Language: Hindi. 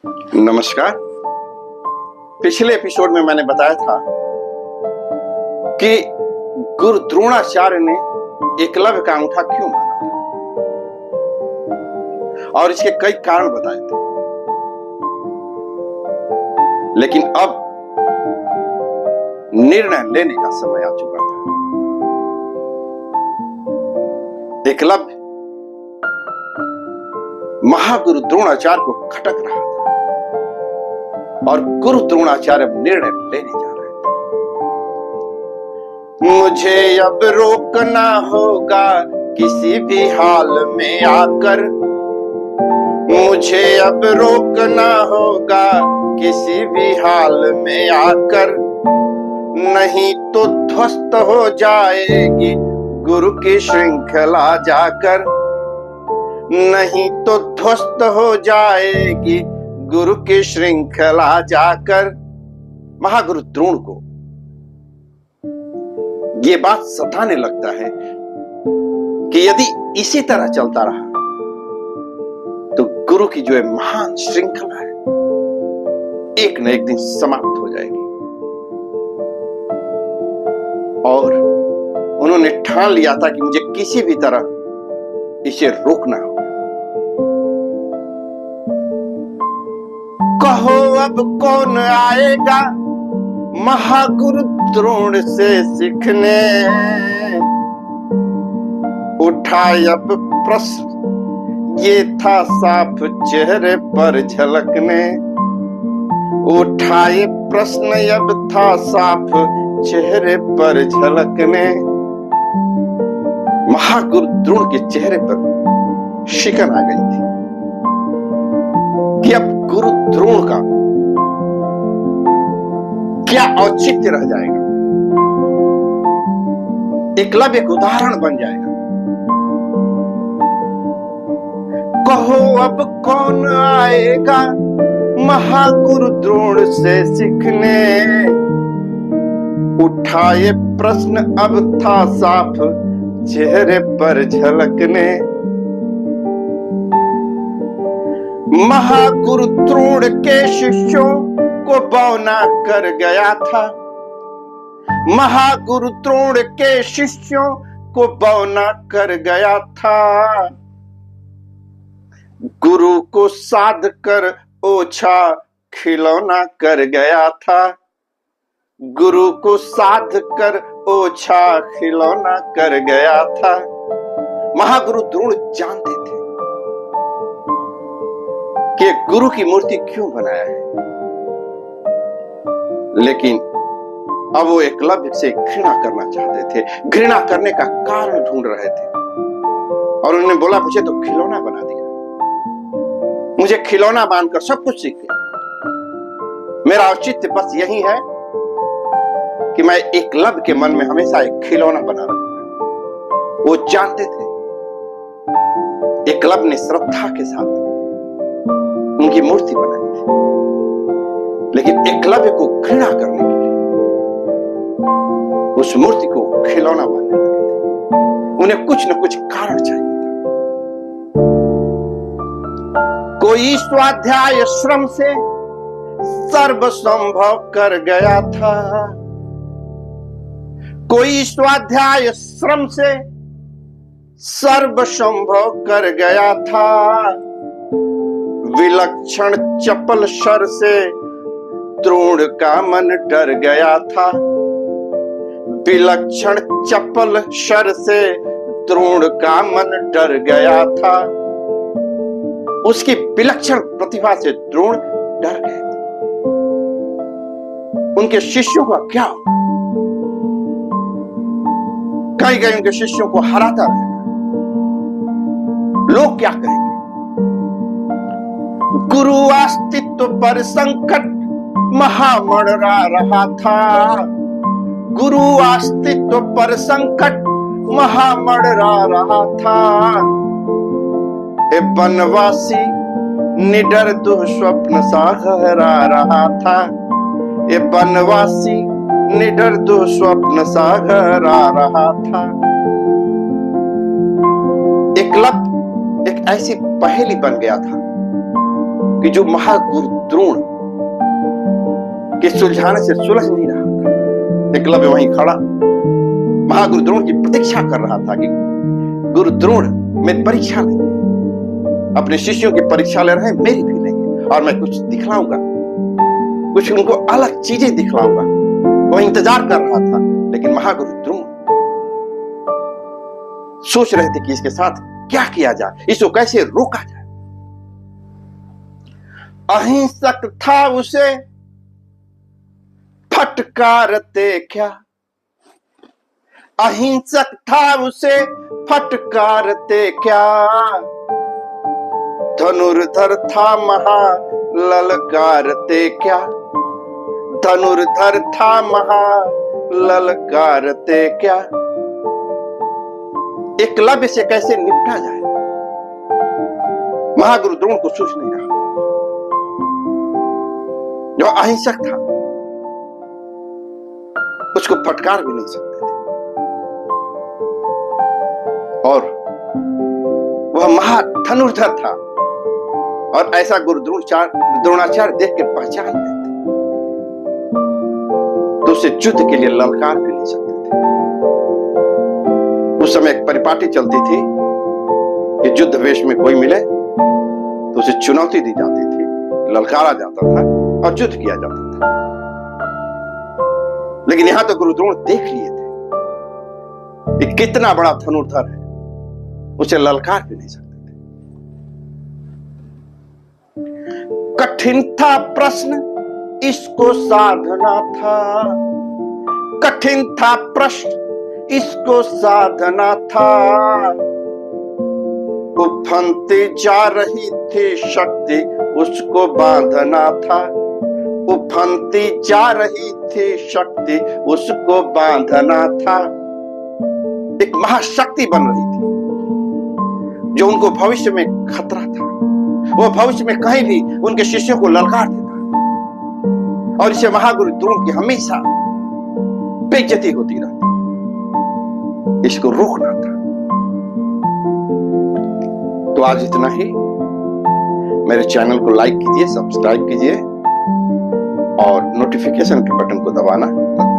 नमस्कार। पिछले एपिसोड में मैंने बताया था कि गुरु द्रोणाचार्य ने एकलव्य का अंगूठा क्यों माना था और इसके कई कारण बताए थे। लेकिन अब निर्णय लेने का समय आ चुका था। एकलव्य महागुरु द्रोणाचार्य को खटक रहा था और गुरु द्रोणाचार्य निर्णय लेने जा रहे थे। मुझे अब रोकना होगा किसी भी हाल में आकर, मुझे अब रोकना होगा किसी भी हाल में आकर, नहीं तो ध्वस्त हो जाएगी गुरु की श्रृंखला जाकर, नहीं तो ध्वस्त हो जाएगी गुरु की श्रृंखला जाकर। महागुरु द्रोण को ये बात सताने लगता है कि यदि इसी तरह चलता रहा तो गुरु की जो है महान श्रृंखला है एक न एक दिन समाप्त हो जाएगी। और उन्होंने ठान लिया था कि मुझे किसी भी तरह इसे रोकना होगा। कहो अब कौन आएगा महागुरु द्रोण से सीखने, उठाए अब प्रश्न ये था साफ चेहरे पर झलकने, उठाए प्रश्न अब था साफ चेहरे पर झलकने। महागुरु द्रोण के चेहरे पर शिकन आ गई थी कि अब गुरु द्रोण का क्या औचित्य रह जाएगा। एकलव्य एक उदाहरण बन जाएगा। कहो अब कौन आएगा महागुरु द्रोण से सीखने, उठाए प्रश्न अब था साफ चेहरे पर झलकने। महागुरु द्रोण के शिष्यों को बौना कर गया था, महागुरु द्रोण के शिष्यों को बौना कर गया था। गुरु को साध कर ओछा खिलौना कर गया था, गुरु को साध कर ओछा खिलौना कर गया था। महागुरु द्रोण जानते थे कि गुरु की मूर्ति क्यों बनाया है, लेकिन अब वो एकलव्य से घृणा करना चाहते थे, घृणा करने का कारण ढूंढ रहे थे। और उन्होंने बोला मुझे तो खिलौना बना दिया, मुझे खिलौना बांधकर सब कुछ सीख गया। मेरा औचित्य बस यही है कि मैं एकलव्य के मन में हमेशा एक खिलौना बना रहूंगा। वो जानते थे एकलव्य ने श्रद्धा के साथ उनकी मूर्ति बनाई थी, लेकिन एकलव्य को घृणा करने के लिए उस मूर्ति को खिलौना बनाने लगे थे। उन्हें कुछ न कुछ कारण चाहिए था। कोई स्वाध्याय श्रम से सर्व संभव कर गया था, कोई स्वाध्याय श्रम से सर्व संभव कर गया था। विलक्षण चपल शर से द्रोण का मन डर गया था, विलक्षण चपल शर से द्रोण का मन डर गया था। उसकी विलक्षण प्रतिभा से द्रोण डर गए थे। उनके शिष्यों का क्या होगा? कहीं कहीं उनके शिष्यों को हराता रहेगा, लोग क्या कहेंगे? गुरु अस्तित्व पर संकट महामंडरा रहा था, गुरु अस्तित्व पर संकट महामंडरा रहा था। ए बनवासी निडर दुःस्वप्न सा गहरा रहा था, ए बनवासी निडर दुःस्वप्न सा गहरा रहा था। एकलव्य एक ऐसी पहेली बन गया था कि जो महागुरु द्रोण के सुलझाने से सुलझ नहीं रहा था। एकलव्य वहीं खड़ा महागुरु द्रोण की प्रतीक्षा कर रहा था कि गुरु द्रोण मेरी परीक्षा लेंगे, अपने शिष्यों की परीक्षा ले रहे हैं, मेरी भी लेंगे, और मैं कुछ दिखलाऊंगा, कुछ उनको अलग चीजें दिखलाऊंगा। वो इंतजार कर रहा था। लेकिन महागुरु द्रोण सोच रहे थे कि इसके साथ क्या किया जाए, इसको कैसे रोका जाए। अहिंसक था उसे फटकारते क्या, अहिंसक था उसे फटकारते क्या, धनुर्धर था महा ललकारते क्या, धनुर्धर था महा ललकारते क्या। एकलव्य से कैसे निपटा जाए, महागुरु द्रोण को सोच नहीं रहा। जो अहिंसक था उसको फटकार भी नहीं सकते थे, और वह महाधनुर्धर था, और ऐसा गुरु द्रोणाचार्य देख के पहचान गए थे, तो उसे युद्ध के लिए ललकार भी नहीं सकते थे। उस समय एक परिपाटी चलती थी कि युद्ध वेश में कोई मिले तो उसे चुनौती दी जाती थी, ललकारा जाता था और युद्ध किया जाता था। लेकिन यहां तो गुरु द्रोण देख लिए थे कि कितना बड़ा धनुर्धर है, उसे ललकार भी नहीं सकते थे। कठिन था प्रश्न इसको साधना था, कठिन था प्रश्न इसको साधना था, उफनती जा रही थी शक्ति उसको बांधना था, उफनती जा रही थी शक्ति उसको बांधना था। एक महाशक्ति बन रही थी जो उनको भविष्य में खतरा था, वो भविष्य में कहीं भी उनके शिष्यों को ललकार देता, और इसे महागुरु द्रोण की हमेशा बेइज्जती होती रहती, इसको रोकना था। तो आज इतना ही। मेरे चैनल को लाइक कीजिए, सब्सक्राइब कीजिए और नोटिफिकेशन के बटन को दबाना मत